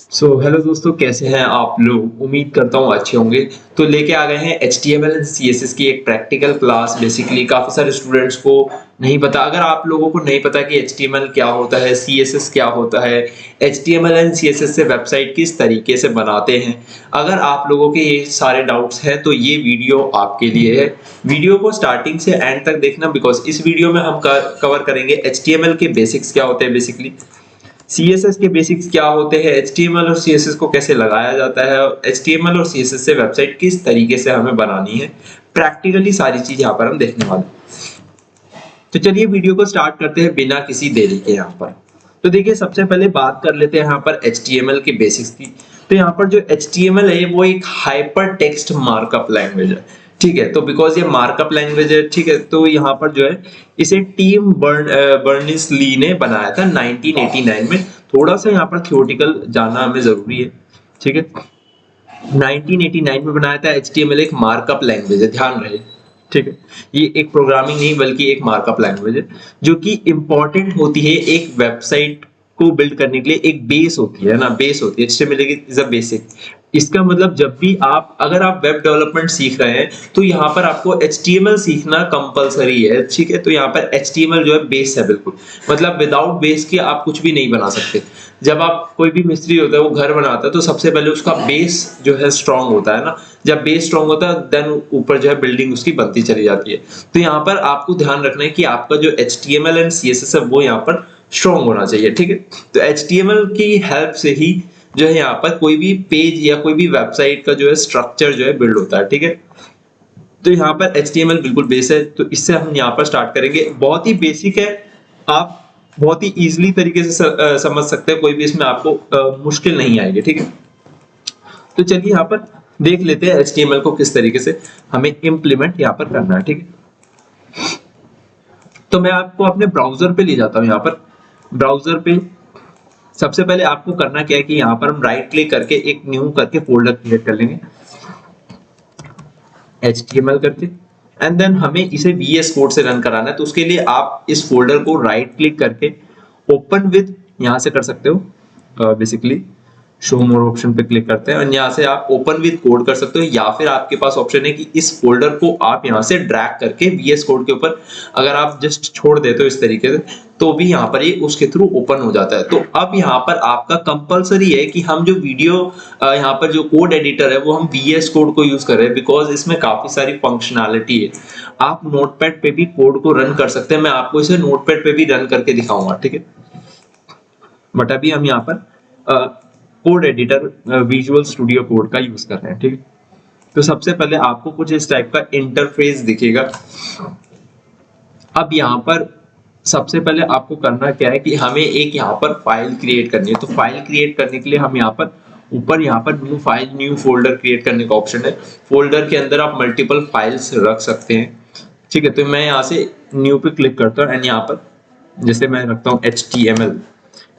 Hello दोस्तों, कैसे हैं आप लोग। उम्मीद करता हूँ अच्छे होंगे। तो लेके आ गए हैं HTML एंड CSS की एक प्रैक्टिकल क्लास। बेसिकली काफ़ी सारे स्टूडेंट्स को नहीं पता। अगर आप लोगों को नहीं पता कि HTML क्या होता है, CSS क्या होता है, HTML एंड CSS से वेबसाइट किस तरीके से बनाते हैं, अगर आप लोगों के ये सारे डाउट्स हैं तो ये वीडियो आपके लिए है। वीडियो को स्टार्टिंग से एंड तक देखना, बिकॉज इस वीडियो में हम कवर करेंगे HTML के बेसिक्स क्या होते हैं, बेसिकली CSS के बेसिक्स क्या होते हैं, HTML और CSS को कैसे लगाया जाता है, और HTML और CSS से वेबसाइट किस तरीके से हमें बनानी है। प्रैक्टिकली सारी चीज यहाँ पर हम देखने वाले हैं। तो चलिए वीडियो को स्टार्ट करते हैं बिना किसी देरी के। यहाँ पर तो देखिए, सबसे पहले बात कर लेते हैं यहाँ पर HTML के बेसिक्स की। तो यहाँ पर जो HTML है वो एक हाइपर टेक्स्ट मार्कअप लैंग्वेज है। ठीक है, तो बिकॉज ये मार्कअप लैंग्वेज है, ठीक है, तो यहाँ पर जो है इसे टीम बर्निस ली ने बनाया था 1989 में। थोड़ा सा यहाँ पर थियोरेटिकल जानना हमें जरूरी है। ठीक है, 1989 में बनाया था। HTML एक मार्कअप लैंग्वेज है, ध्यान रहे। ठीक है, ये एक प्रोग्रामिंग नहीं बल्कि एक मार्कअप लैंग्वेज है जो कि इंपॉर्टेंट होती है एक वेबसाइट को बिल्ड करने के लिए। एक बेस होती है ना, बेस होती है। HTML is a basic. इसका मतलब जब भी आप, अगर आप वेब डेवलपमेंट सीख रहे हैं तो यहाँ पर आपको HTML सीखना कंपलसरी है। ठीक है, तो यहाँ पर HTML जो है बेस है बिल्कुल। मतलब विदाउट बेस के आप कुछ भी नहीं बना सकते। जब आप, कोई भी मिस्त्री होता है वो घर बनाता है तो सबसे पहले उसका बेस जो है स्ट्रांग होता है ना। जब बेस स्ट्रांग होता है देन ऊपर जो है बिल्डिंग उसकी बनती चली जाती है। तो यहाँ पर आपको ध्यान रखना है कि आपका जो HTML एंड CSS है वो यहाँ पर स्ट्रांग होना चाहिए। ठीक है, तो HTML की हेल्प से ही जो है यहाँ पर कोई भी पेज या कोई भी वेबसाइट का जो है स्ट्रक्चर जो है बिल्ड होता है। ठीक है, तो यहाँ पर HTML बिल्कुल बेस है। तो इससे हम यहाँ पर स्टार्ट करेंगे। बहुत ही बेसिक है, आप बहुत ही इजीली तरीके से समझ सकते हैं। कोई भी इसमें आपको मुश्किल नहीं आएगी। ठीक है, तो चलिए यहाँ पर देख लेते हैं HTML को किस तरीके से हमें इम्प्लीमेंट यहाँ पर करना है। ठीक है, तो मैं आपको अपने ब्राउजर पे ले जाता हूँ। यहाँ पर ब्राउजर पे सबसे पहले आपको करना क्या है कि यहाँ पर हम राइट क्लिक करके एक न्यू करके फोल्डर क्रिएट कर लेंगे HTML करके। एंड देन हमें इसे VS कोड से रन कराना है। तो उसके लिए आप इस फोल्डर को राइट क्लिक करके ओपन विद यहाँ से कर सकते हो। बेसिकली शो मोर ऑप्शन पे क्लिक करते हैं और यहाँ से आप ओपन विद कोड कर सकते हो, या फिर आपके पास ऑप्शन है कि इस फोल्डर को आप यहाँ से ड्रैग करके VS कोड के ऊपर अगर आप जस्ट छोड़ देते हो इस तरीके से तो भी यहाँ पर ये उसके थ्रू ओपन हो जाता है। तो अब यहाँ पर आपका कंपलसरी है कि हम जो वीडियो यहाँ पर जो कोड एडिटर है वो हम VS कोड को यूज कर रहे हैं, बिकॉज इसमें काफी सारी फंक्शनैलिटी है। आप नोटपैड पे भी कोड को रन कर सकते हैं। मैं आपको इसे नोटपैड पे भी रन करके दिखाऊंगा। ठीक है, बट अभी हम यहाँ पर code editor visual studio code का यूज कर रहे हैं। ठीक है, तो सबसे पहले आपको कुछ इस टाइप का इंटरफेस दिखेगा। अब यहाँ पर सबसे पहले आपको करना क्या है कि हमें एक यहाँ पर फाइल क्रिएट करनी है। तो फाइल क्रिएट करने के लिए हम यहाँ पर ऊपर यहाँ पर new file new folder create करने का ऑप्शन है। फोल्डर के अंदर आप मल्टीपल फाइल्स रख सकते हैं। ठीक है, तो मैं यहाँ से न्यू पे क्लिक करता हूँ एंड यहाँ पर जैसे मैं रखता हूँ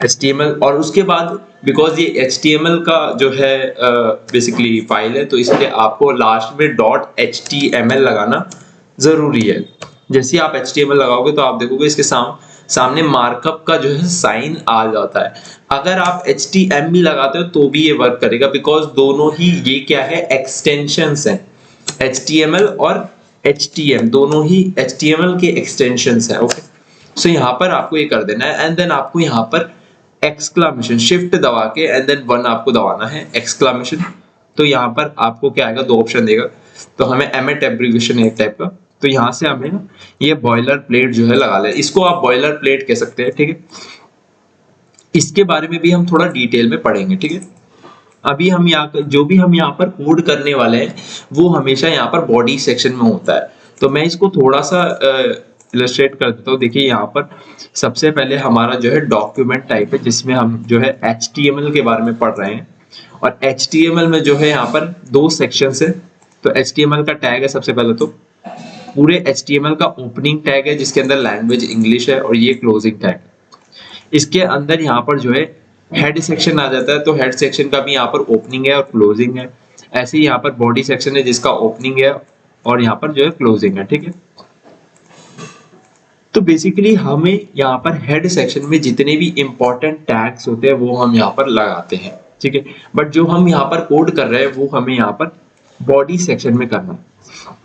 HTML और उसके बाद बिकॉज ये HTML का जो है बेसिकली फाइल है तो इसलिए आपको लास्ट में .html लगाना जरूरी है। जैसे आप HTML लगाओगे तो आप देखोगे इसके सामने मार्कअप का जो है साइन आ जाता है। अगर आप HTML लगाते हो तो भी ये वर्क करेगा, बिकॉज दोनों ही ये क्या है, एक्सटेंशंस हैं। HTML और HTM दोनों ही HTML के एक्सटेंशंस हैं। ओके, सो यहाँ पर आपको ये कर देना है एंड देन आपको यहाँ पर एक्सक्लामेशन शिफ्ट दबा के एंड देन 1 आपको दबाना है एक्सक्लामेशन। तो यहाँ पर आपको क्या आएगा, 2 ऑप्शन देगा। तो हमें एमिट एब्रीविएशन एक टाइप का, तो यहाँ से हमें ना ये बॉयलर प्लेट जो है लगा ले। इसको आप बॉयलर प्लेट कह सकते हैं। ठीक है, इसके बारे में भी हम थोड़ा डिटेल में पढ़ेंगे। ठीक है, अभी हम यहाँ जो भी हम यहाँ पर कोड करने वाले हैं वो हमेशा यहाँ पर बॉडी सेक्शन में होता है। तो मैं इसको थोड़ा सा इलस्ट्रेट कर देता हूँ। देखिए यहाँ पर सबसे पहले हमारा जो है डॉक्यूमेंट टाइप है जिसमें हम जो है HTML के बारे में पढ़ रहे हैं। और HTML में जो है यहाँ पर 2 सेक्शन है। तो HTML का टैग है सबसे पहले, तो पूरे HTML का ओपनिंग टैग है जिसके अंदर लैंग्वेज इंग्लिश है और ये क्लोजिंग टैग। इसके अंदर यहाँ पर जो है हेड सेक्शन आ जाता है। तो हेड सेक्शन का भी यहाँ पर ओपनिंग है और क्लोजिंग है। ऐसे ही यहाँ पर बॉडी सेक्शन है जिसका ओपनिंग है और यहाँ पर जो है क्लोजिंग है। ठीक है, तो बेसिकली हमें यहाँ पर हेड सेक्शन में जितने भी इंपॉर्टेंट टैग्स होते हैं वो हम यहाँ पर लगाते हैं। ठीक है। बट जो हम यहाँ पर कोड कर रहे हैं वो हमें यहाँ पर बॉडी सेक्शन में करना है।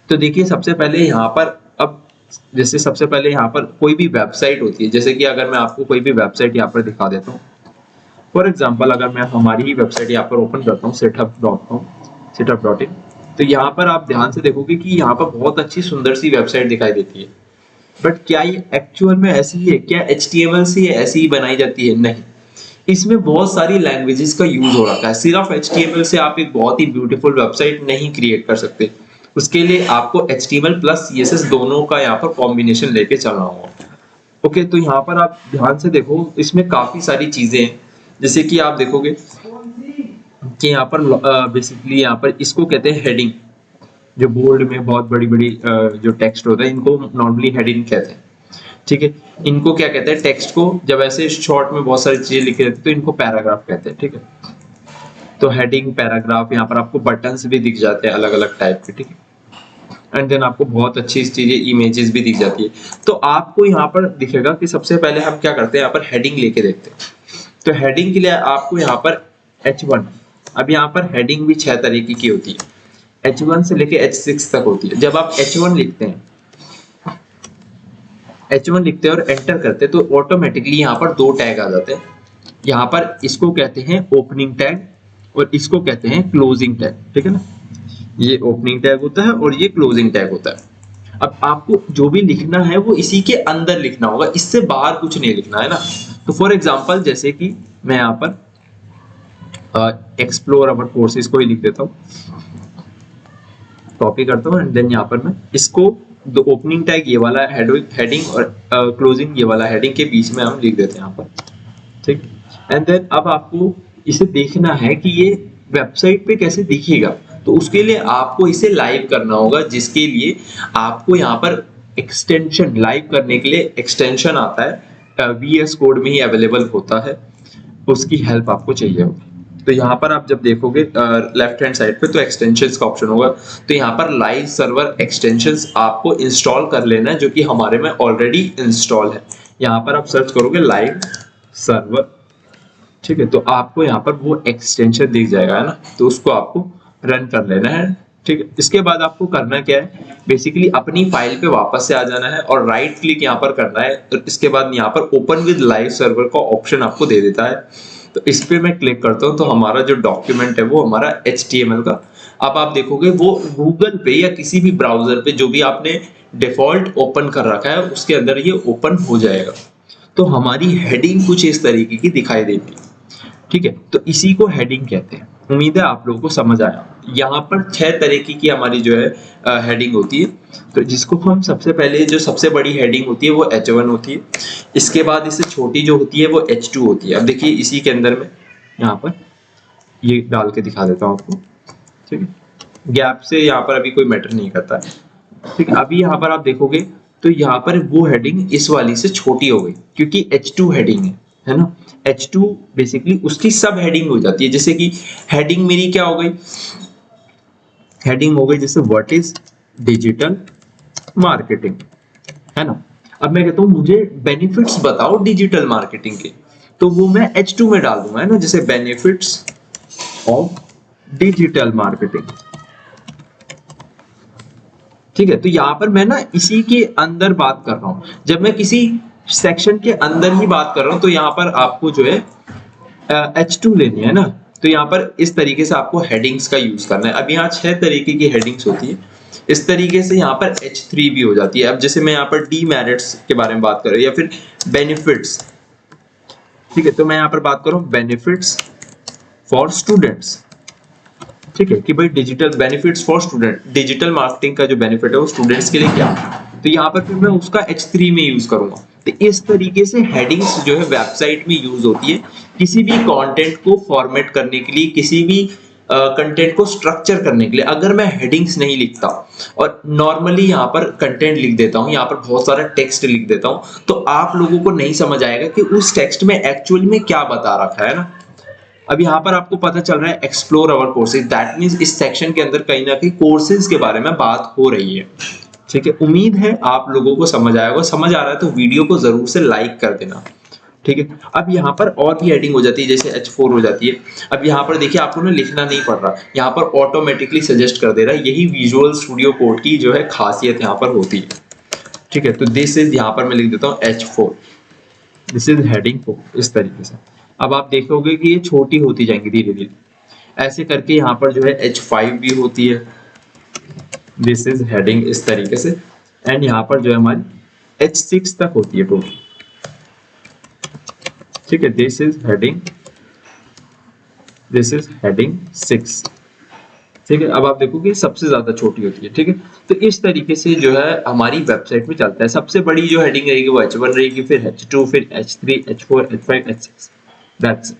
तो देखिए सबसे पहले यहाँ पर अब जैसे सबसे पहले यहाँ पर कोई भी वेबसाइट होती है, जैसे कि अगर मैं आपको कोई भी वेबसाइट यहाँ पर दिखा देता हूँ, फॉर एग्जाम्पल अगर मैं हमारी ही वेबसाइट यहाँ पर ओपन करता हूँ setup.com, setup.in, तो यहाँ पर आप ध्यान से देखोगे कि यहाँ पर बहुत अच्छी सुंदर सी वेबसाइट दिखाई देती है। बट क्या ये एक्चुअल में ऐसी ही है? क्या HTML से ऐसी ही बनाई जाती है? नहीं, इसमें बहुत सारी लैंग्वेजेस का यूज हो रखा है। सिर्फ HTML से आप एक बहुत ही ब्यूटीफुल वेबसाइट नहीं क्रिएट कर सकते। उसके लिए आपको HTML प्लस CSS दोनों का यहाँ पर कॉम्बिनेशन लेके चलना होगा। ओके, तो यहाँ पर आप ध्यान से देखो, इसमें काफी सारी चीजें हैं। जैसे कि आप देखोगे कि यहाँ पर बेसिकली यहाँ पर इसको कहते हैं हेडिंग। जो बोल्ड में बहुत बड़ी बड़ी जो टेक्स्ट होता है इनको नॉर्मली हेडिंग कहते हैं। ठीक है, इनको क्या कहते हैं, टेक्स्ट को जब ऐसे शॉर्ट में बहुत सारी चीजें लिखी रहती है तो इनको पैराग्राफ कहते हैं। ठीक है, तो हेडिंग, पैराग्राफ, यहाँ पर आपको बटन्स भी दिख जाते हैं अलग अलग टाइप के। ठीक है, एंड देन आपको बहुत अच्छी चीजें, इमेजेस भी दिख जाती है। तो आपको यहाँ पर दिखेगा कि सबसे पहले हम क्या करते हैं, यहाँ पर हेडिंग लेके देखते हैं। तो हेडिंग के लिए आपको यहाँ पर H1, अब यहाँ पर हेडिंग भी 6 तरीके की होती है, H1 से लेके H6 तक होती है। जब आप H1 लिखते हैं, H1 लिखते हैं और एंटर करते हैं तो ऑटोमेटिकली यहाँ पर 2 टैग आ जाते हैं। यहाँ पर इसको कहते हैं ओपनिंग टैग और इसको कहते हैं क्लोजिंग टैग। ठीक है ना, ये ओपनिंग टैग होता है और ये क्लोजिंग टैग होता है। अब आपको जो भी लिखना है वो इसी के अंदर लिखना होगा, इससे बाहर कुछ नहीं लिखना है ना। तो फॉर एग्जांपल जैसे कि मैं यहाँ पर एक्सप्लोर अवर कोर्सेज को ही लिख देता हूँ, कॉपी करता हूँ एंड देन यहाँ पर मैं इसको दो ओपनिंग टैग ये वाला हेडिंग और क्लोजिंग ये वाला हेडिंग के बीच में हम लिख देते हैं यहाँ पर। ठीक, एंड देन अब आपको इसे देखना है कि ये वेबसाइट पे कैसे दिखेगा। तो उसके लिए आपको इसे लाइव करना होगा, जिसके लिए आपको यहाँ पर एक्सटेंशन, लाइव करने के लिए एक्सटेंशन आता है, VS कोड में ही अवेलेबल होता है, उसकी हेल्प आपको चाहिए होगी। तो यहाँ पर आप जब देखोगे लेफ्ट हैंड साइड पे तो एक्सटेंशंस का ऑप्शन होगा। तो यहाँ पर लाइव सर्वर एक्सटेंशंस आपको इंस्टॉल कर लेना है, जो कि हमारे में ऑलरेडी इंस्टॉल है। यहाँ पर आप सर्च करोगे लाइव सर्वर, ठीक है, तो आपको यहाँ पर वो एक्सटेंशन दिख जाएगा, है ना। तो उसको आपको रन कर लेना है। ठीक है, इसके बाद आपको करना क्या है, बेसिकली अपनी फाइल पे वापस से आ जाना है और राइट क्लिक यहाँ पर करना है। तो इसके बाद यहाँ पर ओपन विद लाइव सर्वर का ऑप्शन आपको दे देता है। तो इस पे मैं क्लिक करता हूँ तो हमारा जो डॉक्यूमेंट है वो हमारा HTML का, अब आप देखोगे वो गूगल पे या किसी भी ब्राउजर पे जो भी आपने डिफॉल्ट ओपन कर रखा है उसके अंदर ये ओपन हो जाएगा। तो हमारी हेडिंग कुछ इस तरीके की दिखाई देती है। ठीक है, तो इसी को हेडिंग कहते हैं। उम्मीद है आप लोगों को समझ आया। यहाँ पर 6 तरीके की हमारी जो है हेडिंग होती है। तो जिसको हम सबसे पहले, जो सबसे बड़ी हेडिंग होती है वो H1 होती है। इसके बाद इससे छोटी जो होती है वो H2 होती है। अब देखिए इसी के अंदर में यहाँ पर ये डाल के दिखा देता हूँ आपको। ठीक है, गैप से यहाँ पर अभी कोई मैटर नहीं करता है। ठीक है, अभी यहाँ पर आप देखोगे तो यहाँ पर वो हेडिंग इस वाली से छोटी हो गई क्योंकि H2 हेडिंग है ना। H2 बेसिकली उसकी सब हेडिंग हो जाती है। जैसे कि हेडिंग मेरी क्या हो गई, हेडिंग हो गई जैसे व्हाट इज डिजिटल मार्केटिंग, है ना। अब मैं कहता हूं मुझे बेनिफिट्स बताओ डिजिटल मार्केटिंग के, तो वो मैं H2 में डाल दूंगा, है ना, जैसे बेनिफिट्स ऑफ डिजिटल मार्केटिंग। ठीक है, तो यहां पर मैं ना इसी के अंदर बात कर रहा हूं। जब मैं किसी सेक्शन के अंदर ही बात कर रहा हूं तो यहाँ पर आपको जो है H2 लेनी है ना। तो यहाँ पर इस तरीके से आपको हेडिंग्स का यूज करना है। अब यहाँ 6 तरीके की हेडिंग्स होती है। इस तरीके से यहाँ पर H3 भी हो जाती है। अब जैसे मैं यहाँ पर डीमेरिट्स के बारे में बात कर रहा हूँ या फिर बेनिफिट्स, ठीक है, तो मैं यहाँ पर बात कर रहा हूँ बेनिफिट्स फॉर स्टूडेंट्स। ठीक है, कि भाई digital benefits for student, digital marketing का जो बेनिफिट है वो स्टूडेंट्स के लिए क्या है, तो यहाँ पर फिर मैं उसका H3 में यूज करूंगा। तो इस तरीके से हेडिंग्स जो है वेबसाइट में यूज होती है किसी भी कंटेंट को फॉर्मेट करने के लिए, किसी भी कंटेंट को स्ट्रक्चर करने के लिए। अगर मैं हेडिंग्स नहीं लिखता और नॉर्मली यहाँ पर कंटेंट लिख देता हूँ, यहाँ पर बहुत सारा टेक्स्ट लिख देता हूँ, तो आप लोगों को नहीं समझ आएगा कि उस टेक्स्ट में एक्चुअल में क्या बता रखा है ना। अब यहाँ पर आपको पता चल रहा है explore our courses, that means इस सेक्शन के अंदर कहीं ना कहीं कोर्सेज के बारे में बात हो रही है। ठीक है, उम्मीद है आप लोगों को समझ आया होगा। समझ आ रहा है तो वीडियो को जरूर से लाइक कर देना। ठीक है। अब यहाँ पर और भी हेडिंग हो जाती है, जैसे H4 हो जाती है। अब यहाँ पर देखिए आपको ना लिखना नहीं पड़ रहा, यहाँ पर ऑटोमेटिकली सजेस्ट कर दे रहा है। यही विजुअल स्टूडियो कोड की जो है खासियत यहाँ पर होती है, ठीक है। तो दिस इज, यहाँ पर मैं लिख देता हूँ H4, दिस इज हेडिंग 4, इस तरीके से। अब आप देखोगे कि ये छोटी होती जाएंगी धीरे धीरे, ऐसे करके यहाँ पर जो है H5 भी होती है, दिस इज हेडिंग इस तरीके से। एंड यहाँ पर जो है हमारी H6 तक होती है टोटल, ठीक है। दिस इज हेडिंग 6, ठीक है। अब आप देखोगे सबसे ज्यादा छोटी होती है, ठीक है। तो इस तरीके से जो है हमारी वेबसाइट में चलता है। सबसे बड़ी जो हेडिंग रहेगी वो H1 रहेगी, फिर H2, फिर H3, H4, H5, H6, that's.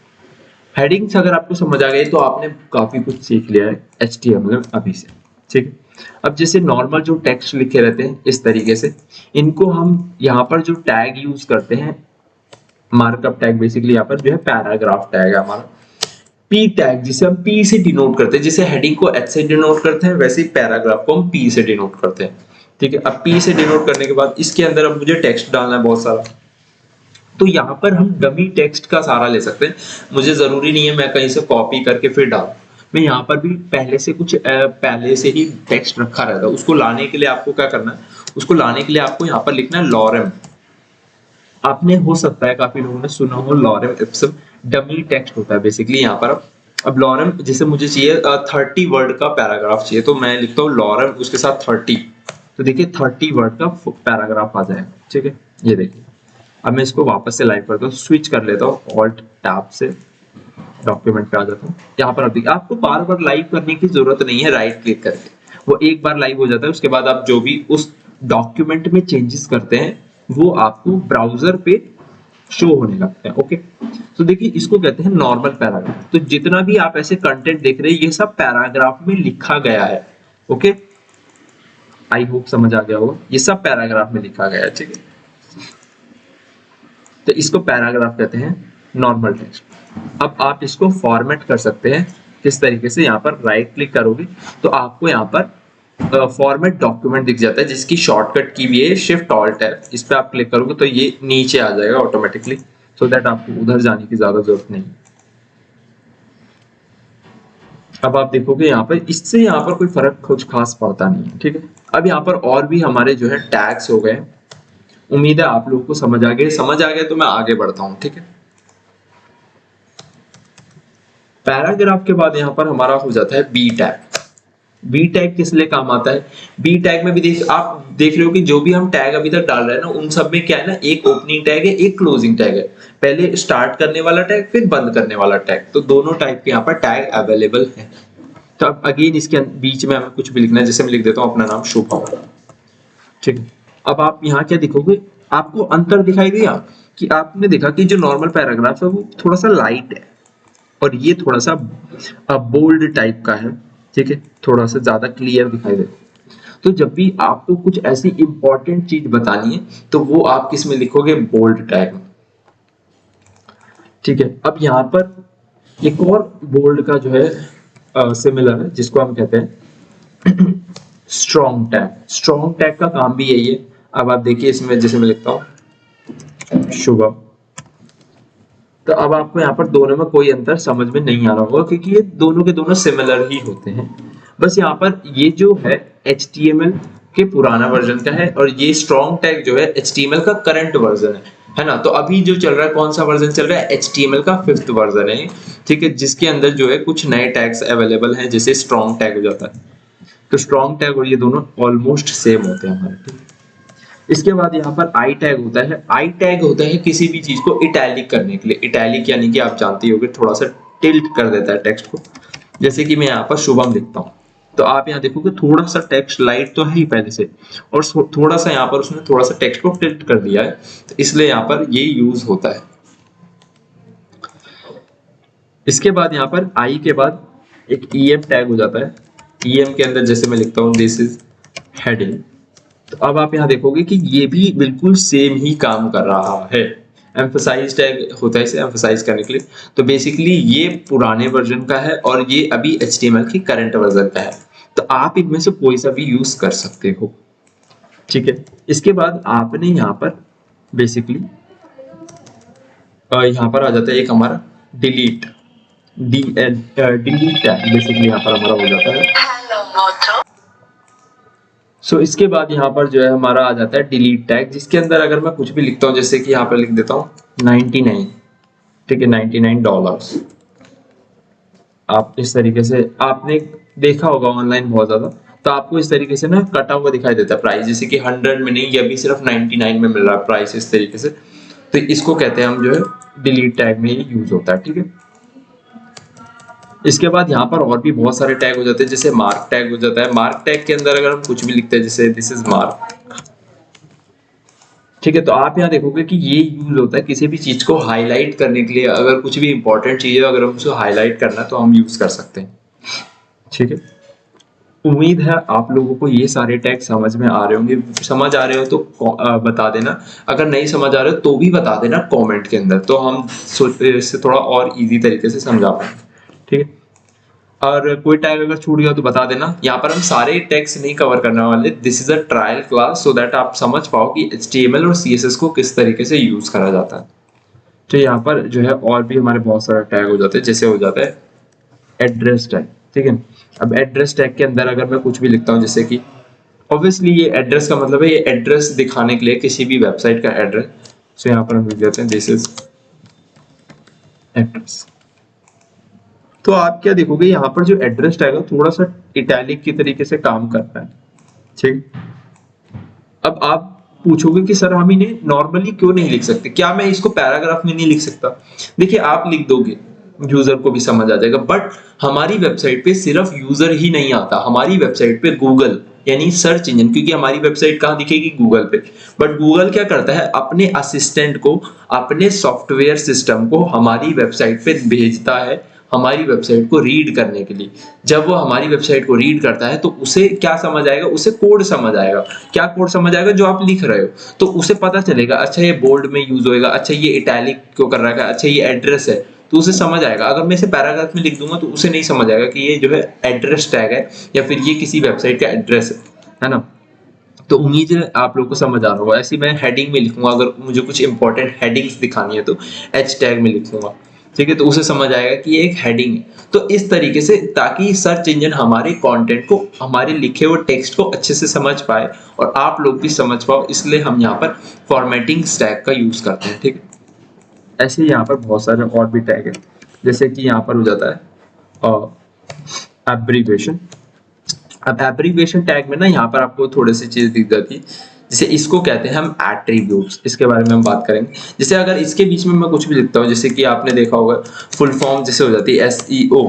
Headings अगर आपको समझ आ गई तो आपने काफी कुछ सीख लिया है HTML अभी से, ठीक है। अब जैसे नॉर्मल जो टेक्स्ट लिखे रहते हैं इस तरीके से, इनको हम यहाँ पर जो टैग यूज करते हैं, मार्कअप टैग, बेसिकली यहाँ पर जो है पैराग्राफ टैग है हमारा, पी टैग, जिसे हम पी से डिनोट करते हैं। जैसे हेडिंग को H से डिनोट करते हैं, वैसे ही पैराग्राफ को हम पी से डिनोट करते हैं, ठीक है। अब पी से डिनोट करने के बाद इसके अंदर अब मुझे टेक्स्ट डालना है बहुत सारा, तो यहाँ पर हम डमी टेक्स्ट का सहारा ले सकते हैं। मुझे जरूरी नहीं है मैं कहीं से कॉपी करके फिर डालूं, मैं यहाँ पर भी पहले से कुछ पहले से ही टेक्स्ट रखा रहता है। उसको लाने के लिए आपको क्या करना है, उसको लाने के लिए आपको यहाँ पर लिखना है लॉरेम। आपने हो सकता है काफी लोगों ने सुना हो लॉरेम इप्सम, डमी टेक्स्ट होता है बेसिकली यहाँ पर। अब लॉरेम, जैसे मुझे चाहिए 30 वर्ड का पैराग्राफ चाहिए, तो मैं लिखता हूँ लॉरेम उसके साथ 30, तो देखिए 30 वर्ड का पैराग्राफ आ जाएगा, ठीक है। ये देखिए, अब मैं इसको वापस से लाइव करता हूँ, स्विच कर लेता हूँ ऑल्ट टैब से, डॉक्यूमेंट पे आ जाता हूँ। यहाँ पर अब देखिए आपको बार बार लाइव करने की जरूरत नहीं है, राइट क्लिक करके वो एक बार लाइव हो जाता है। उसके बाद आप जो भी उस डॉक्यूमेंट में चेंजेस करते हैं वो आपको ब्राउजर पे शो होने लगता है, ओके। तो देखिए इसको कहते हैं नॉर्मल पैराग्राफ। तो जितना भी आप ऐसे कंटेंट देख रहे हैं ये सब पैराग्राफ में लिखा गया है, ओके। आई होप समझ आ गया होगा, ये सब पैराग्राफ में लिखा गया है, ठीक है। तो इसको पैराग्राफ कहते हैं, नॉर्मल टेक्स्ट। अब आप इसको फॉर्मेट कर सकते हैं किस तरीके से, यहाँ पर राइट क्लिक करोगे तो आपको यहाँ पर फॉर्मेट डॉक्यूमेंट दिख जाता है, जिसकी शॉर्टकट की भी है शिफ्ट ऑल्ट है। इस पे आप क्लिक करोगे तो ये नीचे आ जाएगा ऑटोमेटिकली, सो दैट आपको उधर जाने की ज्यादा जरूरत नहीं। अब आप देखोगे यहाँ पर इससे यहाँ पर कोई फर्क कुछ खास पड़ता नहीं है, ठीक है। अब यहाँ पर और भी हमारे जो है टैग्स हो गए। उम्मीद है आप लोगों को समझ आ गया तो मैं आगे बढ़ता हूँ, ठीक है। पैराग्राफ के बाद यहाँ पर हमारा हो जाता है बी टैग। बी टैग किस लिए काम आता है, बी टैग में भी आप देख रहे हो कि जो भी हम टैग अभी तक डाल रहे हैं ना, उन सब में क्या है ना, एक ओपनिंग टैग है, एक क्लोजिंग टैग है। पहले स्टार्ट करने वाला टैग, फिर बंद करने वाला टैग, तो दोनों टाइप के यहाँ पर टैग अवेलेबल है। तो अब अगेन इसके बीच में हमें कुछ भी लिखना है, जैसे मैं लिख देता हूँ अपना नाम शुभम, ठीक है। अब आप यहाँ क्या दिखोगे, आपको अंतर दिखाई दिया कि आपने देखा कि जो नॉर्मल पैराग्राफ है वो थोड़ा सा लाइट है और ये थोड़ा सा बोल्ड टाइप का है, ठीक है, थोड़ा सा ज्यादा क्लियर दिखाई दे। तो जब भी आपको कुछ ऐसी इंपॉर्टेंट चीज बतानी है तो वो आप किस में लिखोगे, बोल्ड टैग में, ठीक है। अब यहाँ पर एक और बोल्ड का जो है सिमिलर है, जिसको हम कहते हैं स्ट्रॉन्ग टैग। स्ट्रॉन्ग टैग का काम भी यही है। अब आप देखिए इसमें जैसे मैं लिखता हूँ शुभम, तो अब आपको यहाँ पर दोनों में कोई अंतर समझ में नहीं आ रहा होगा, क्योंकि ये दोनों के दोनों सिमिलर ही होते हैं। बस यहाँ पर ये जो है HTML के पुराना वर्जन का है और ये स्ट्रॉन्ग टैग जो है HTML का करंट वर्जन है ना। तो अभी जो चल रहा है, कौन सा वर्जन चल रहा है, HTML का 5th वर्जन है, ठीक है, जिसके अंदर जो है कुछ नए टैग्स अवेलेबल हैं, जैसे स्ट्रॉन्ग टैग हो जाता है। तो स्ट्रॉन्ग टैग और ये दोनों ऑलमोस्ट सेम होते हैं हमारे, ठीक है। इसके बाद यहाँ पर आई टैग होता है। आई टैग होता है किसी भी चीज को इटैलिक करने के लिए। इटैलिक यानी कि आप जानते होंगे थोड़ा सा टिल्ट कर देता है टेक्स्ट को। जैसे कि मैं यहाँ पर शुभम लिखता हूँ तो आप यहाँ देखोगे थोड़ा सा टेक्स्ट लाइट तो है ही पहले से, और थोड़ा सा यहाँ पर उसने थोड़ा सा टेक्स्ट को टिल्ट कर दिया है, तो इसलिए यहाँ पर ये यूज होता है। इसके बाद यहाँ पर आई के बाद एक EM टैग हो जाता है। EM के अंदर जैसे मैं लिखता हूँ दिस इज हेडिंग, तो अब आप यहाँ देखोगे कि ये भी बिल्कुल सेम ही काम कर रहा है। एम्फसाइज टैग होता है इसे एम्फसाइज करने के लिए। तो बेसिकली ये पुराने वर्जन का है और ये अभी HTML की करंट वर्जन का है, तो आप इनमें से कोई सा भी यूज कर सकते हो, ठीक है। इसके बाद आपने यहाँ पर बेसिकली यहाँ पर आ जाता है एक हमारा डिलीट डिलीट टैग, बेसिकली यहाँ पर हमारा हो जाता है। सो इसके बाद यहाँ पर जो है हमारा आ जाता है डिलीट टैग, जिसके अंदर अगर मैं कुछ भी लिखता हूँ, जैसे कि यहाँ पर लिख देता हूँ 99, ठीक है, $99। आप इस तरीके से आपने देखा होगा ऑनलाइन बहुत ज्यादा, तो आपको इस तरीके से ना कटा हुआ दिखाई देता है प्राइस, जैसे कि 100 में नहीं, ये अभी सिर्फ 99 में मिल रहा है प्राइस, इस तरीके से। तो इसको कहते हैं हम जो है डिलीट टैग में ये यूज होता है, ठीक है। इसके बाद यहाँ पर और भी बहुत सारे टैग हो जाते हैं, जैसे मार्क टैग हो जाता है। मार्क टैग के अंदर अगर हम कुछ भी लिखते हैं, जैसे दिस इज मार्क, ठीक है, तो आप यहाँ देखोगे कि ये यूज होता है किसी भी चीज को हाईलाइट करने के लिए। अगर कुछ भी इंपॉर्टेंट चीज है, अगर हम उसको हाईलाइट करना है तो हम यूज कर सकते हैं, ठीक है। उम्मीद है आप लोगों को ये सारे टैग समझ में आ रहे होंगे। समझ आ रहे हो तो बता देना, अगर नहीं समझ आ रहे हो तो भी बता देना कमेंट के अंदर, तो हम इससे थोड़ा और इजी तरीके से समझा पाएंगे, ठीक है। और कोई टैग अगर छूट गया तो बता देना। यहाँ पर हम सारे टैग्स नहीं कवर करने वाले, this is a trial class, so that आप समझ पाओ कि HTML और CSS को किस तरीके से यूज करा जाता है। तो यहाँ पर जो है और भी हमारे बहुत सारे टैग हो जाते हैं, जैसे हो जाता है एड्रेस टैग, ठीक है। अब एड्रेस टैग के अंदर अगर मैं कुछ भी लिखता हूँ, जैसे कि ऑब्वियसली ये एड्रेस का मतलब है ये एड्रेस दिखाने के लिए किसी भी वेबसाइट का एड्रेस, सो यहाँ पर हम लिख देते हैं दिस इज एड्रेस। तो आप क्या देखोगे यहाँ पर जो एड्रेस टैग है थोड़ा सा इटैलिक की तरीके से काम कर रहा है, ठीक। अब आप पूछोगे कि सर हम इन्हें नॉर्मली क्यों नहीं लिख सकते, क्या मैं इसको पैराग्राफ में नहीं लिख सकता? देखिए आप लिख दोगे, यूजर को भी समझ आ जाएगा, बट हमारी वेबसाइट पे सिर्फ यूजर ही नहीं आता, हमारी वेबसाइट पे गूगल यानी सर्च इंजन, क्योंकि हमारी वेबसाइट कहाँ दिखेगी? गूगल पे। बट गूगल क्या करता है, अपने असिस्टेंट को, अपने सॉफ्टवेयर सिस्टम को हमारी वेबसाइट पे भेजता है हमारी वेबसाइट को रीड करने के लिए। जब वो हमारी वेबसाइट को रीड करता है तो उसे क्या समझ आएगा? उसे कोड समझ आएगा। क्या कोड समझ आएगा? जो आप लिख रहे हो, तो उसे पता चलेगा अच्छा ये बोल्ड में यूज होएगा, अच्छा ये इटैलिक क्यों कर रहा है, अच्छा ये एड्रेस है, तो उसे समझ आएगा। अगर मैं इसे पैराग्राफ में लिख दूंगा तो उसे नहीं समझ आएगा कि ये जो है एड्रेस टैग है या फिर ये किसी वेबसाइट का एड्रेस है ना। तो उम्मीद है आप लोगों को समझ आ रहा होगा। ऐसे मैं हेडिंग में लिखूंगा, अगर मुझे कुछ इंपॉर्टेंट हेडिंग्स दिखानी है तो H टैग में लिखूंगा, ठीक है, तो उसे समझ आएगा कि ये एक हेडिंग है। तो इस तरीके से, ताकि सर्च इंजन हमारे कंटेंट को, हमारे लिखे हुए टेक्स्ट को अच्छे से समझ पाए और आप लोग भी समझ पाओ, इसलिए हम यहाँ पर फॉर्मेटिंग टैग का यूज करते हैं, ठीक है। ऐसे यहाँ पर बहुत सारे और भी टैग है, जैसे कि यहाँ पर हो जाता है एब्रीविएशन। अब एब्रीविएशन टैग में ना यहाँ पर आपको थोड़ी सी चीज दिख जाती है, जैसे इसको कहते हैं हम एट्रीब्यूट्स। इसके बारे में हम बात करेंगे। जैसे अगर इसके बीच में मैं कुछ भी लिखता हूँ, जैसे कि आपने देखा होगा फुल फॉर्म जैसे हो जाती है SEO,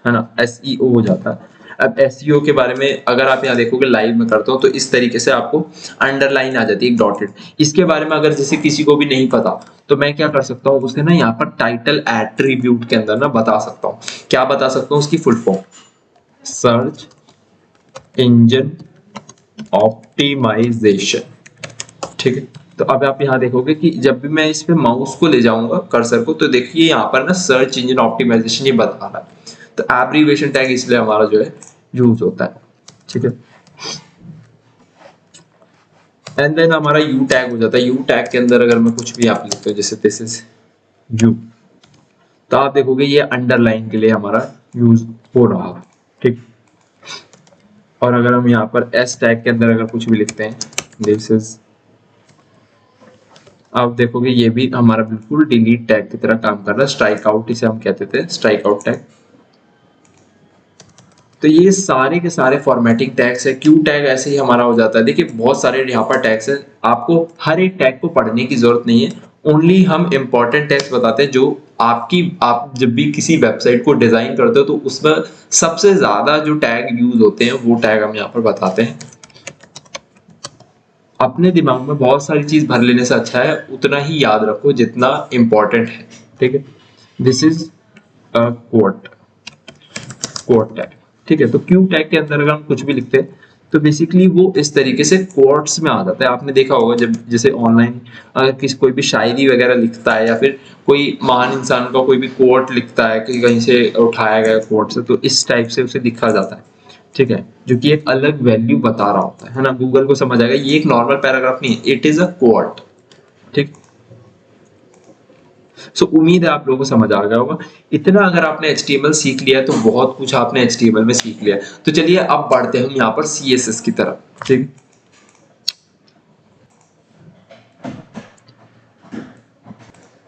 है ना, SEO हो जाता है। अब SEO के बारे में अगर आप यहाँ देखोगे लाइव में करता हूँ तो इस तरीके से आपको अंडरलाइन आ जाती है, एक डॉटेड। इसके बारे में अगर जैसे किसी को भी नहीं पता तो मैं क्या कर सकता हूँ, उसे ना यहाँ पर टाइटल एट्रीब्यूट के अंदर ना बता सकता हूँ। क्या बता सकता हूँ? उसकी full form search engine optimisation, ठीक है। तो अब आप यहाँ देखोगे कि जब भी मैं इस पे माउस को ले जाऊंगा कर्सर को, तो देखिए यहाँ पर ना सर्च इंजन ऑप्टिमाइजेशन ही बता रहा है। तो एब्रीविएशन टैग इसलिए हमारा जो है यूज होता है, ठीक है। एंड देन हमारा यू टैग हो जाता है। यू टैग के अंदर अगर मैं कुछ भी आप लिखता हूँ, जैसे दिस इज यू, तो आप देखोगे ये अंडरलाइन के लिए हमारा यूज हो रहा है, ठीक। और अगर हम यहाँ पर एस टैग के अंदर अगर कुछ भी लिखते हैं, दिस इज, आप देखोगे ये भी हमारा बिल्कुल डिलीट टैग की तरह काम कर रहा है। स्ट्राइक आउट इसे हम कहते थे, स्ट्राइक आउट टैग। तो ये सारे के सारे फॉर्मेटिंग टैग्स है। क्यू टैग ऐसे ही हमारा हो जाता है। देखिए बहुत सारे यहाँ पर टैग्स है, आपको हर एक टैग को पढ़ने की जरूरत नहीं है, ओनली हम इंपॉर्टेंट टैग्स बताते हैं जो आप जब भी किसी वेबसाइट को डिजाइन करते हो तो उसमें सबसे ज्यादा जो टैग यूज होते हैं वो टैग हम यहाँ पर बताते हैं। अपने दिमाग में बहुत सारी चीज भर लेने से अच्छा है उतना ही याद रखो जितना इंपॉर्टेंट है, ठीक है। This is a quote tag, ठीक है। तो क्यू टैग के अंदर अगर हम कुछ भी लिखते हैं तो बेसिकली वो इस तरीके से कोट्स में आ जाता है। आपने देखा होगा जब जैसे ऑनलाइन अगर कोई भी शायरी वगैरह लिखता है या फिर कोई महान इंसान का कोई भी कोट लिखता है कि कहीं से उठाया गया कोट से, तो इस टाइप से उसे लिखा जाता है, ठीक है, जो कि एक अलग वैल्यू बता रहा होता है ना। गूगल को समझ आएगा ये एक नॉर्मल पैराग्राफ नहीं है, इट इज अ कोट, ठीक। सो उम्मीद है आप लोगों को समझ आ गया होगा। इतना अगर आपने HTML सीख लिया तो बहुत कुछ आपने HTML में सीख लिया। तो चलिए अब बढ़ते हैं हम यहाँ पर CSS की तरफ, ठीक।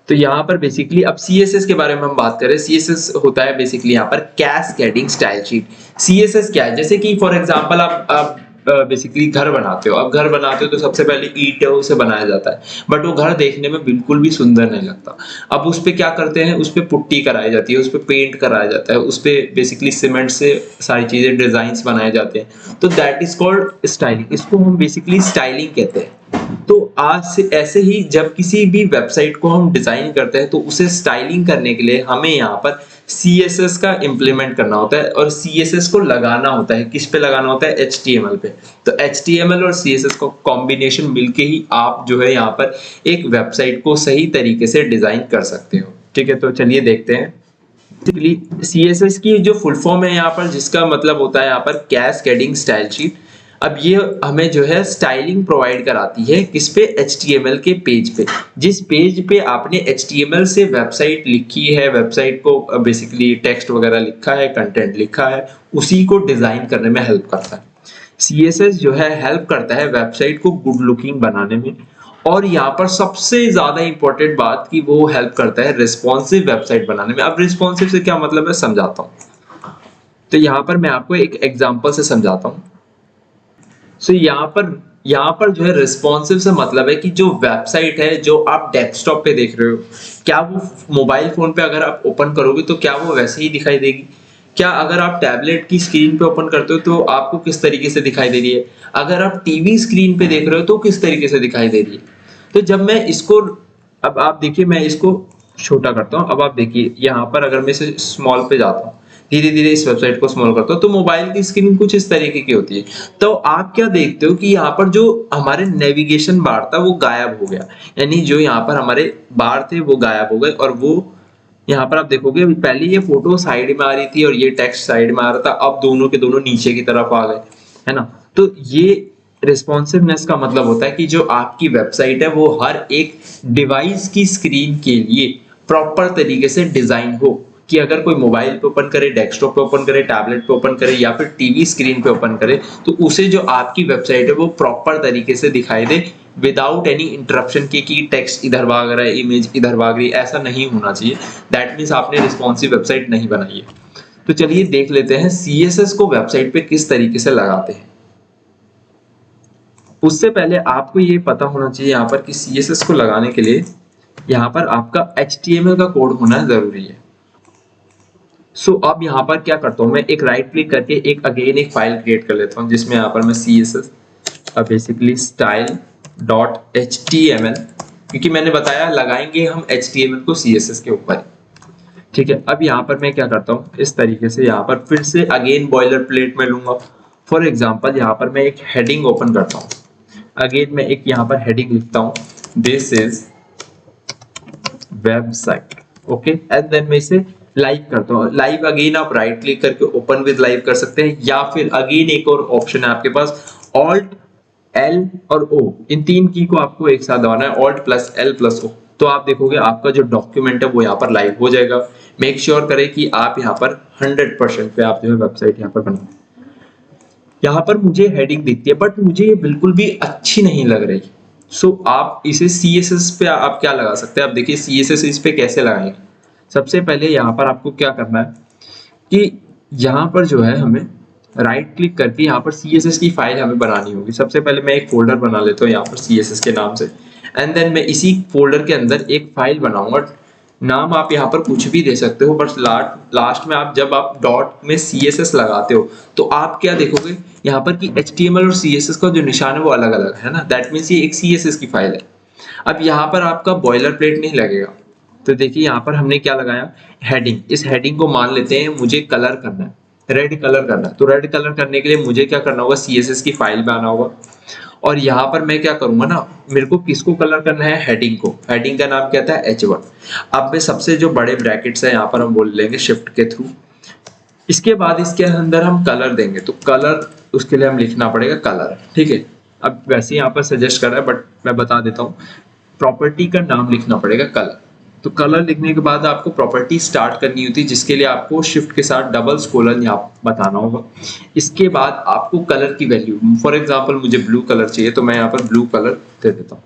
तो यहाँ पर बेसिकली अब CSS के बारे में हम बात करें। CSS होता है बेसिकली यहाँ पर कैस्केडिंग स्टाइल शीट। CSS क्या है, जैसे कि फॉर एग्जांपल आप बेसिकली घर बनाते हो। अब घर बनाते हो तो सबसे पहले ईंटों से बनाया जाता है, बट वो घर देखने में बिल्कुल भी सुंदर नहीं लगता। अब उस पे क्या करते हैं, उस पे पुट्टी कराई जाती है, उस पे पेंट कराया जाता है, उस पे बेसिकली सीमेंट से सारी चीजें डिजाइन बनाए जाते हैं। तो दैट इज कॉल्ड स्टाइलिंग। इसको हम बेसिकली स्टाइलिंग कहते हैं। तो आज से ऐसे ही जब किसी भी वेबसाइट को हम डिजाइन करते हैं तो उसे स्टाइलिंग करने के लिए हमें यहाँ पर CSS का इम्प्लीमेंट करना होता है, और CSS को लगाना होता है। किस पे लगाना होता है, HTML पे। तो HTML और CSS का कॉम्बिनेशन मिलके ही आप जो है यहाँ पर एक वेबसाइट को सही तरीके से डिजाइन कर सकते हो, ठीक है। तो चलिए देखते हैं। CSS की जो फुल फॉर्म है यहाँ पर, जिसका मतलब होता है यहाँ पर कैस्केडिंग स्टाइल शीट। अब ये हमें जो है स्टाइलिंग प्रोवाइड कराती है किस पे, HTML के पेज पे। जिस पेज पे आपने HTML से वेबसाइट लिखी है, वेबसाइट को बेसिकली टेक्स्ट वगैरह लिखा है, कंटेंट लिखा है, उसी को डिजाइन करने में हेल्प करता है। CSS जो है हेल्प करता है वेबसाइट को गुड लुकिंग बनाने में। और यहाँ पर सबसे ज्यादा इंपॉर्टेंट बात कि वो हेल्प करता है रिस्पॉन्सिव वेबसाइट बनाने में। अब रिस्पॉन्सिव से क्या मतलब है समझाता हूँ। तो यहाँ पर मैं आपको एक एग्जांपल से समझाता हूँ। सो यहाँ पर जो है रिस्पॉन्सिव से मतलब है कि जो वेबसाइट है जो आप डेस्कटॉप पे देख रहे हो, क्या वो मोबाइल फोन पे अगर आप ओपन करोगे तो क्या वो वैसे ही दिखाई देगी? क्या अगर आप टैबलेट की स्क्रीन पे ओपन करते हो तो आपको किस तरीके से दिखाई दे रही है? अगर आप टीवी स्क्रीन पे देख रहे हो तो किस तरीके से दिखाई दे रही है? तो जब मैं इसको, अब आप देखिए मैं इसको छोटा करता हूँ। अब आप देखिए यहाँ पर अगर मैं इसे स्मॉल पे जाता हूँ, धीरे धीरे इस वेबसाइट को स्मॉल करता हूँ, तो मोबाइल की स्क्रीन कुछ इस तरीके की होती है। तो आप क्या देखते हो कि यहाँ पर जो हमारे नेविगेशन बार था वो गायब हो गया, यानी जो यहाँ पर हमारे बार थे वो गायब हो गए। और वो यहाँ पर आप देखोगे पहले ये फोटो साइड में आ रही थी और ये टेक्स्ट साइड में आ रहा था, अब दोनों के दोनों नीचे की तरफ आ गए, है ना। तो ये रिस्पॉन्सिवनेस का मतलब होता है कि जो आपकी वेबसाइट है वो हर एक डिवाइस की स्क्रीन के लिए प्रॉपर तरीके से डिजाइन हो, कि अगर कोई मोबाइल पे ओपन करे, डेस्कटॉप पे ओपन करे, टैबलेट पे ओपन करे या फिर टीवी स्क्रीन पे ओपन करे, तो उसे जो आपकी वेबसाइट है वो प्रॉपर तरीके से दिखाई दे, विदाउट एनी इंटरप्शन के कि टेक्स्ट इधर भाग रहा है, इमेज इधर भाग रही है। ऐसा नहीं होना चाहिए। दैट मीन्स आपने रिस्पॉन्सिव वेबसाइट नहीं बनाई है। तो चलिए देख लेते हैं CSS को वेबसाइट पे किस तरीके से लगाते हैं। उससे पहले आपको ये पता होना चाहिए यहाँ पर कि CSS को लगाने के लिए यहाँ पर आपका HTML का कोड होना जरूरी है। सो अब यहाँ पर क्या करता हूँ मैं, एक राइट क्लिक करके एक फाइल क्रिएट कर लेता हूँ, जिसमें यहाँ पर मैं CSS बेसिकली style.html, क्योंकि मैंने बताया लगाएंगे हम HTML को CSS के ऊपर, ठीक है। अब यहाँ पर मैं क्या करता हूँ, इस तरीके से यहाँ पर फिर से अगेन बॉयलर प्लेट में लूंगा। फॉर एग्जाम्पल यहाँ पर मैं एक हेडिंग ओपन करता हूँ, अगेन मैं एक यहाँ पर हेडिंग लिखता हूँ, this is website, okay. And then मैं इसे लाइव करता हूँ। लाइव अगेन आप राइट क्लिक करके ओपन विद लाइव कर सकते हैं, या फिर अगेन एक और ऑप्शन है आपके पास, ऑल्ट L और O, इन तीन की को आपको एक साथ दबाना है, alt plus L plus O। तो आप देखोगे आपका जो डॉक्यूमेंट है वो यहाँ पर लाइव हो जाएगा। मेक श्योर करें कि आप यहाँ पर 100% पे आप जो है वेबसाइट यहाँ पर बनाएं। यहाँ पर मुझे हेडिंग दिखती है बट मुझे ये बिल्कुल भी अच्छी नहीं लग रही। सो आप इसे CSS पे आप क्या लगा सकते हैं। आप देखिए CSS इस पे कैसे लगाएंगे। सबसे पहले यहाँ पर आपको क्या करना है कि यहाँ पर जो है हमें राइट क्लिक करके यहाँ पर CSS की फाइल हमें बनानी होगी। सबसे पहले मैं एक फोल्डर बना लेता हूँ यहाँ पर CSS के नाम से, एंड देन मैं इसी फोल्डर के अंदर एक फाइल बनाऊंगा। नाम आप यहाँ पर कुछ भी दे सकते हो, बट लास्ट में आप जब आप डॉट में CSS लगाते हो तो आप क्या देखोगे यहाँ पर कि HTML और CSS का जो निशान है वो अलग अलग है ना। दैट मीन्स ये एक CSS की फाइल है। अब यहाँ पर आपका बॉयलर प्लेट नहीं लगेगा। तो देखिए यहाँ पर हमने क्या लगाया, हेडिंग। इस हेडिंग को मान लेते हैं मुझे कलर करना है, रेड कलर करना है। तो रेड कलर करने के लिए मुझे क्या करना होगा, CSS की फाइल में आना होगा। और यहाँ पर मैं क्या करूंगा ना, मेरे को किसको कलर करना है, हेडिंग को। हेडिंग का नाम क्या था, H1। अब मैं सबसे जो बड़े ब्रैकेट्स है यहाँ पर हम बोल लेंगे शिफ्ट के थ्रू। इसके बाद इसके अंदर हम कलर देंगे, तो कलर उसके लिए हम लिखना पड़ेगा कलर, ठीक है। अब वैसे यहाँ पर सजेस्ट कर रहा है बट मैं बता देता हूँ, प्रॉपर्टी का नाम लिखना पड़ेगा कलर। तो कलर लिखने के बाद आपको प्रॉपर्टी स्टार्ट करनी होती है, जिसके लिए आपको शिफ्ट के साथ डबल कोलन यहाँ बताना होगा। इसके बाद आपको कलर की वैल्यू, फॉर एग्जांपल मुझे ब्लू कलर चाहिए तो मैं यहाँ पर ब्लू कलर दे देता हूँ।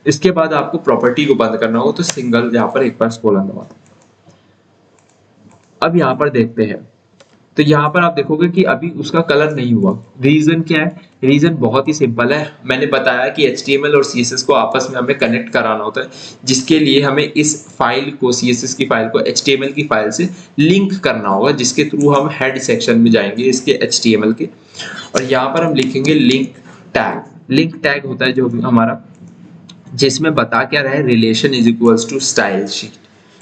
इसके बाद आपको प्रॉपर्टी को बंद करना होगा तो सिंगल यहाँ पर एक बार कोलन दबा। अब यहाँ पर देखते हैं, तो यहाँ पर आप देखोगे कि अभी उसका कलर नहीं हुआ। रीजन क्या है? रीजन बहुत ही सिंपल है। मैंने बताया कि HTML और CSS को आपस में हमें कनेक्ट कराना होता है, जिसके लिए हमें इस फाइल को, CSS की फाइल को HTML की फाइल से लिंक करना होगा, जिसके थ्रू हम हेड सेक्शन में जाएंगे इसके HTML के, और यहाँ पर हम लिखेंगे लिंक टैग। लिंक टैग होता है जो हमारा, जिसमें बता क्या रहा है, relation is equals to style sheet,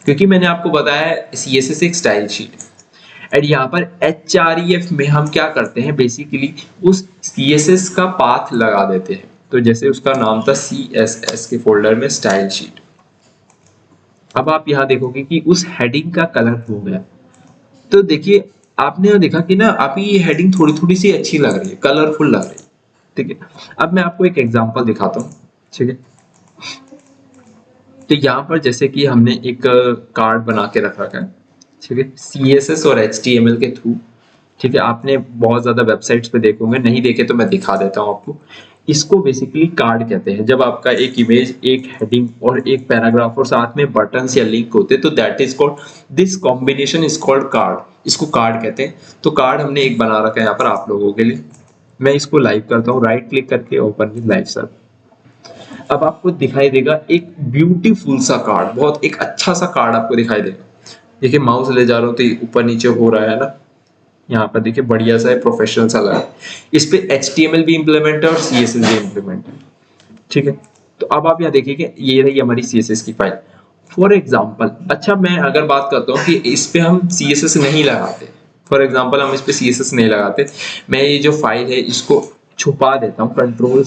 क्योंकि मैंने आपको बताया है CSS एक स्टाइल शीट। एंड यहाँ पर href में हम क्या करते हैं, बेसिकली उस CSS का पाथ लगा देते हैं। तो जैसे उसका नाम था CSS के फोल्डर में स्टाइल शीट। अब आप यहाँ देखोगे कि उस हेडिंग का कलर हो गया। तो देखिए, आपने यहाँ देखा कि ना अभी ये हेडिंग थोड़ी थोड़ी सी अच्छी लग रही है, कलरफुल लग रही है, ठीक है। अब मैं आपको एक एग्जांपल दिखाता हूँ, ठीक है। तो यहाँ पर जैसे कि हमने एक कार्ड बना के रख रखा है, ठीक है, CSS और HTML के थ्रू, ठीक है। आपने बहुत ज्यादा वेबसाइट्स पे देखे होंगे, नहीं देखे तो मैं दिखा देता हूँ आपको। इसको बेसिकली कार्ड कहते हैं। जब आपका एक इमेज, एक हेडिंग और एक पैराग्राफ और साथ में बटन्स या लिंक होते हैं, तो that is called, this combination is called card. इसको कार्ड कहते हैं। तो कार्ड हमने एक बना रखा है यहाँ पर आप लोगों के लिए। मैं इसको लाइव करता हूँ, राइट क्लिक करके ओपन विद लाइव सर। अब आपको दिखाई देगा एक ब्यूटीफुल सा कार्ड, बहुत एक अच्छा सा कार्ड आपको दिखाई देगा। देखिए माउस ले जा रहा हूँ तो ऊपर नीचे हो रहा है ना, यहाँ पर देखिए बढ़िया सा है, प्रोफेशनल सा लगा है। इस पे HTML भी इम्प्लीमेंट है और CSS भी इम्प्लीमेंट है, ठीक है। तो अब आप यहाँ देखिए कि ये रही हमारी CSS की फाइल, फॉर एग्जाम्पल। अच्छा, मैं अगर बात करता हूँ कि इस पे हम CSS नहीं लगाते, फॉर एग्जाम्पल हम इस पे CSS नहीं लगाते, मैं ये जो फाइल है इसको छुपा देता हूँ, कंट्रोल/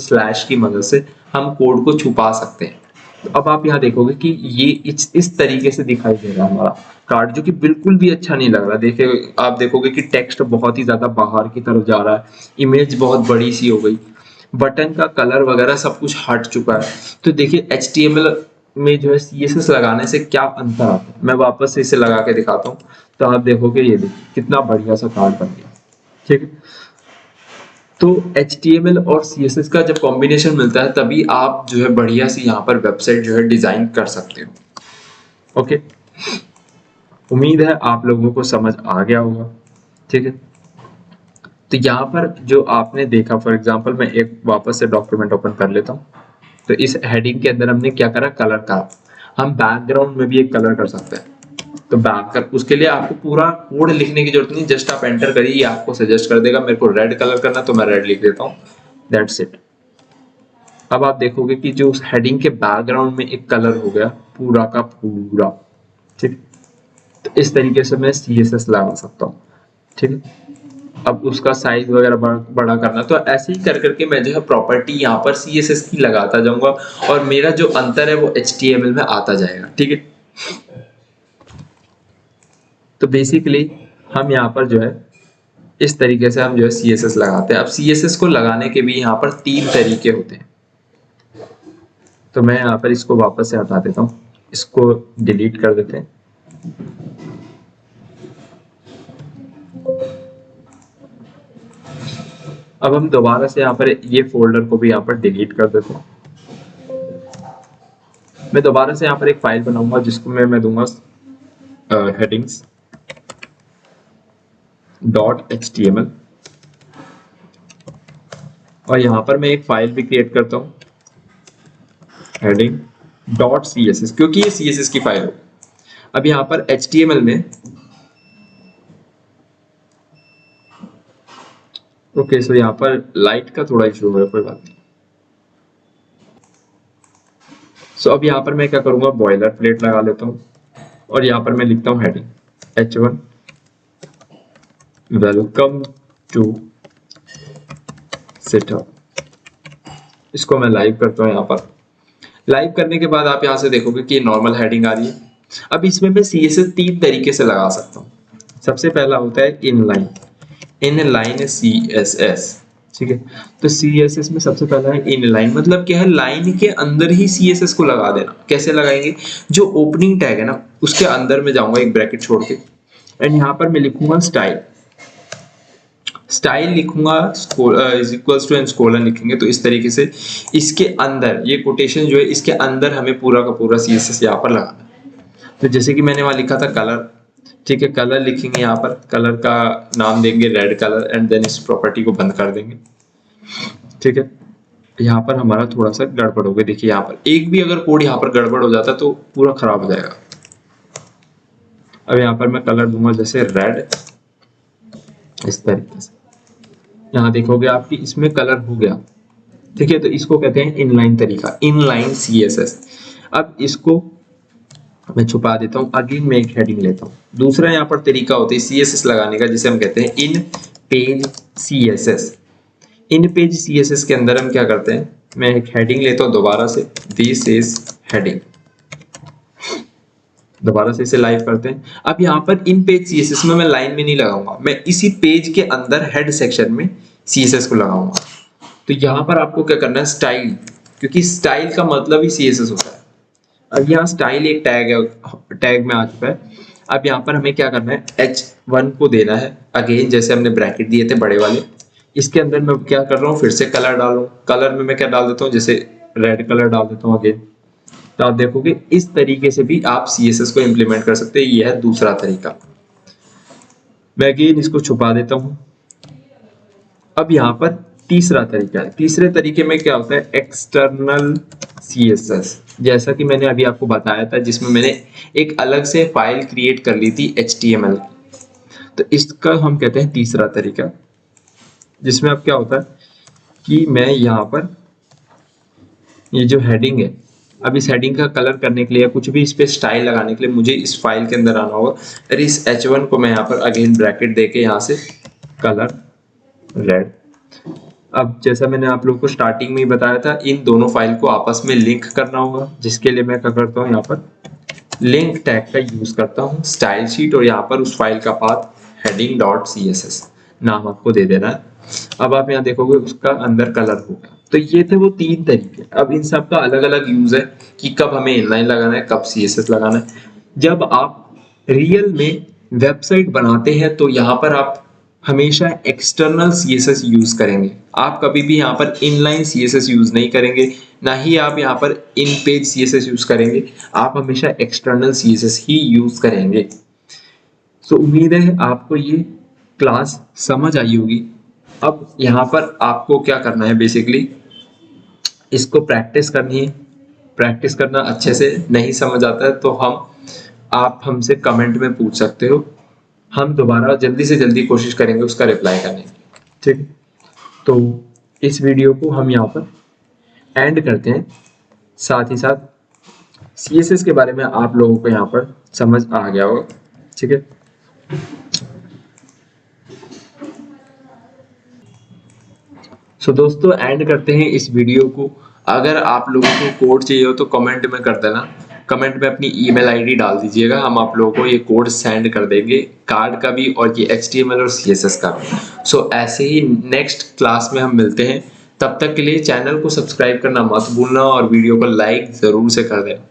की मदद से हम कोड को छुपा सकते हैं। तो अब आप यहाँ देखोगे कि ये इस तरीके से दिखाई दे रहा है हमारा कार्ड, जो कि बिल्कुल भी अच्छा नहीं लग रहा। देखिए, आप देखोगे कि टेक्स्ट बहुत ही ज्यादा बाहर की तरफ जा रहा है, इमेज बहुत बड़ी सी हो गई, बटन का कलर वगैरह सब कुछ हट चुका है। तो देखिए HTML में जो है CSS लगाने से क्या अंतर आता है, मैं वापस से इसे लगा के दिखाता हूँ। तो आप देखोगे ये देखिए कितना बढ़िया सा कार्ड बन गया, ठीक है। तो HTML और CSS का जब कॉम्बिनेशन मिलता है, तभी आप जो है बढ़िया सी यहाँ पर वेबसाइट जो है डिजाइन कर सकते हो। ओके, उम्मीद है आप लोगों को समझ आ गया होगा, ठीक है। तो यहाँ पर जो आपने देखा, फॉर एग्जांपल मैं एक वापस से डॉक्यूमेंट ओपन कर लेता हूँ। तो इस हेडिंग के अंदर हमने क्या करा, कलर का। हम बैकग्राउंड में भी एक कलर कर सकते हैं। तो उसके लिए आपको पूरा कोड लिखने की जरूरत नहीं, जस्ट आप एंटर करिए, ये आपको सजेस्ट कर देगा। मेरे को रेड कलर करना तो मैं रेड लिख देता हूँ, दैट्स इट। अब आप देखोगे कि जो उस हेडिंग के बैकग्राउंड में एक कलर हो गया पूरा का पूरा, ठीक। तो इस तरीके से मैं CSS लगा सकता हूँ, ठीक है। अब उसका साइज वगैरह बड़ा करना, तो ऐसे ही कर करके मैं जो है प्रॉपर्टी यहाँ पर CSS की लगाता जाऊंगा, और मेरा जो अंतर है वो HTML में आता जाएगा, ठीक है। तो बेसिकली हम यहाँ पर जो है इस तरीके से हम जो है CSS लगाते हैं। अब CSS को लगाने के भी यहाँ पर 3 तरीके होते हैं। तो मैं यहाँ पर इसको वापस से हटा देता हूँ, इसको डिलीट कर देते हैं। अब हम दोबारा से यहाँ पर ये फोल्डर को भी यहाँ पर डिलीट कर देते हैं। मैं दोबारा से यहाँ पर एक फाइल बनाऊंगा जिसको मैं दूंगा headings.html, और यहाँ पर मैं एक फाइल भी क्रिएट करता हूँ heading.css, क्योंकि ये CSS की फाइल है। अब यहाँ पर HTML में ओके, सो यहाँ पर लाइट का थोड़ा इशू हो रहा है, कोई बात नहीं। सो अब यहाँ पर मैं क्या करूंगा, बॉयलर प्लेट लगा लेता हूँ, और यहाँ पर मैं लिखता हूँ heading H1 welcome to setup. इसको मैं लाइव करता हूँ। यहाँ पर लाइव करने के बाद आप यहाँ से देखोगे कि नॉर्मल हेडिंग आ रही है। अब इसमें मैं CSS 3 तरीके से लगा सकता हूँ। सबसे पहला होता है इनलाइन CSS, ठीक है। तो CSS में सबसे पहला है इनलाइन, मतलब क्या है, लाइन के अंदर ही CSS को लगा देना। कैसे लगाएंगे, जो ओपनिंग टैग है ना उसके अंदर में जाऊंगा एक ब्रैकेट छोड़ के, एंड यहाँ पर मैं लिखूंगा स्टाइल, स्टाइल लिखूंगा is equals to and colon लिखेंगे। तो इस तरीके से इसके अंदर ये कोटेशन जो है इसके अंदर हमें पूरा का पूरा CSS यहाँ पर लगाना है। तो जैसे कि मैंने वहां लिखा था कलर, ठीक है, कलर लिखेंगे, यहाँ पर कलर का नाम देंगे रेड कलर, एंड देन इस प्रॉपर्टी को बंद कर देंगे। ठीक है, यहाँ पर हमारा थोड़ा सा गड़बड़ हो गया, देखिए यहाँ पर एक भी अगर कोड यहाँ पर गड़बड़ हो जाता तो पूरा खराब हो जाएगा। अब यहाँ पर मैं कलर दूंगा जैसे रेड, इस तरीके से यहाँ देखोगे आपकी इसमें कलर हो गया। ठीक है, तो इसको कहते हैं इनलाइन तरीका, इनलाइन CSS। अब इसको मैं छुपा देता हूँ, अगेन मैं एक हेडिंग लेता हूँ। दूसरा यहाँ पर तरीका होता है CSS लगाने का, जिसे हम कहते हैं इन पेज CSS। इन पेज CSS के अंदर हम क्या करते हैं, मैं एक हेडिंग लेता हूँ दोबारा से, दिस इज हेडिंग, दोबारा से इसे लाइव करते हैं। अब यहाँ पर इन पेज CSS में मैं लाइन में नहीं लगाऊंगा, मैं इसी पेज के अंदर हेड सेक्शन में CSS को लगाऊंगा। तो यहाँ पर आपको क्या करना है, स्टाइल, क्योंकि स्टाइल का मतलब ही CSS होता है। अब यहाँ स्टाइल एक टैग है, टैग में आ चुका है। अब यहाँ पर हमें क्या करना है, H1 को देना है, अगेन जैसे हमने ब्रैकेट दिए थे बड़े वाले, इसके अंदर मैं क्या कर रहा हूँ, फिर से कलर डालूं, कलर में मैं क्या डाल देता हूँ, जैसे रेड कलर डाल देता हूँ अगेन। तो आप देखोगे इस तरीके से भी आप CSS को इम्प्लीमेंट कर सकते हैं। यह है दूसरा तरीका। मैं अगेन इसको छुपा देता हूँ। अब यहाँ पर तीसरा तरीका है। तीसरे तरीके में क्या होता है, एक्सटर्नल CSS, जैसा कि मैंने अभी आपको बताया था, जिसमें मैंने एक अलग से फाइल क्रिएट कर ली थी HTML। तो इसका हम कहते हैं तीसरा तरीका, जिसमें अब क्या होता है कि मैं यहाँ पर ये जो हेडिंग है, अब इस हेडिंग का कलर करने के लिए, कुछ भी इस पे स्टाइल लगाने के लिए मुझे इस फाइल के अंदर आना होगा। और इस H1 को मैं यहाँ पर अगेन ब्रैकेट देके यहाँ से कलर रेड। अब जैसा मैंने आप लोगों को स्टार्टिंग में ही बताया था, इन दोनों फाइल को आपस में लिंक करना होगा, जिसके लिए मैं क्या करता हूँ, यहाँ पर लिंक टैग का यूज करता हूँ, स्टाइल शीट, और यहाँ पर उस फाइल का पाथ heading.css नाम आपको दे देना है। अब आप यहाँ देखोगे उसका अंदर कलर होगा। तो ये थे वो तीन तरीके। अब इन सब का अलग अलग यूज है कि कब हमें इनलाइन लगाना है, कब CSS लगाना है। जब आप रियल में वेबसाइट बनाते हैं तो यहाँ पर आप हमेशा एक्सटर्नल CSS यूज करेंगे। आप कभी भी यहाँ पर इनलाइन CSS यूज नहीं करेंगे, ना ही आप यहाँ पर इन पेज CSS यूज करेंगे। आप हमेशा एक्सटर्नल CSS ही यूज करेंगे। सो उम्मीद है आपको ये क्लास समझ आई होगी। अब यहाँ पर आपको क्या करना है, बेसिकली इसको प्रैक्टिस करनी है। प्रैक्टिस करना अच्छे से, नहीं समझ आता है तो आप हमसे कमेंट में पूछ सकते हो, हम दोबारा जल्दी से जल्दी कोशिश करेंगे उसका रिप्लाई करने की। ठीक, तो इस वीडियो को हम यहाँ पर एंड करते हैं। साथ ही साथ CSS के बारे में आप लोगों को यहाँ पर समझ आ गया होगा। ठीक है, सो दोस्तों एंड करते हैं इस वीडियो को। अगर आप लोगों को कोड चाहिए हो तो कमेंट में कर देना, कमेंट में अपनी ईमेल आईडी डाल दीजिएगा, हम आप लोगों को ये कोड सेंड कर देंगे, कार्ड का भी और ये HTML और CSS का भी। सो ऐसे ही नेक्स्ट क्लास में हम मिलते हैं। तब तक के लिए चैनल को सब्सक्राइब करना मत भूलना और वीडियो को लाइक जरूर से कर देना।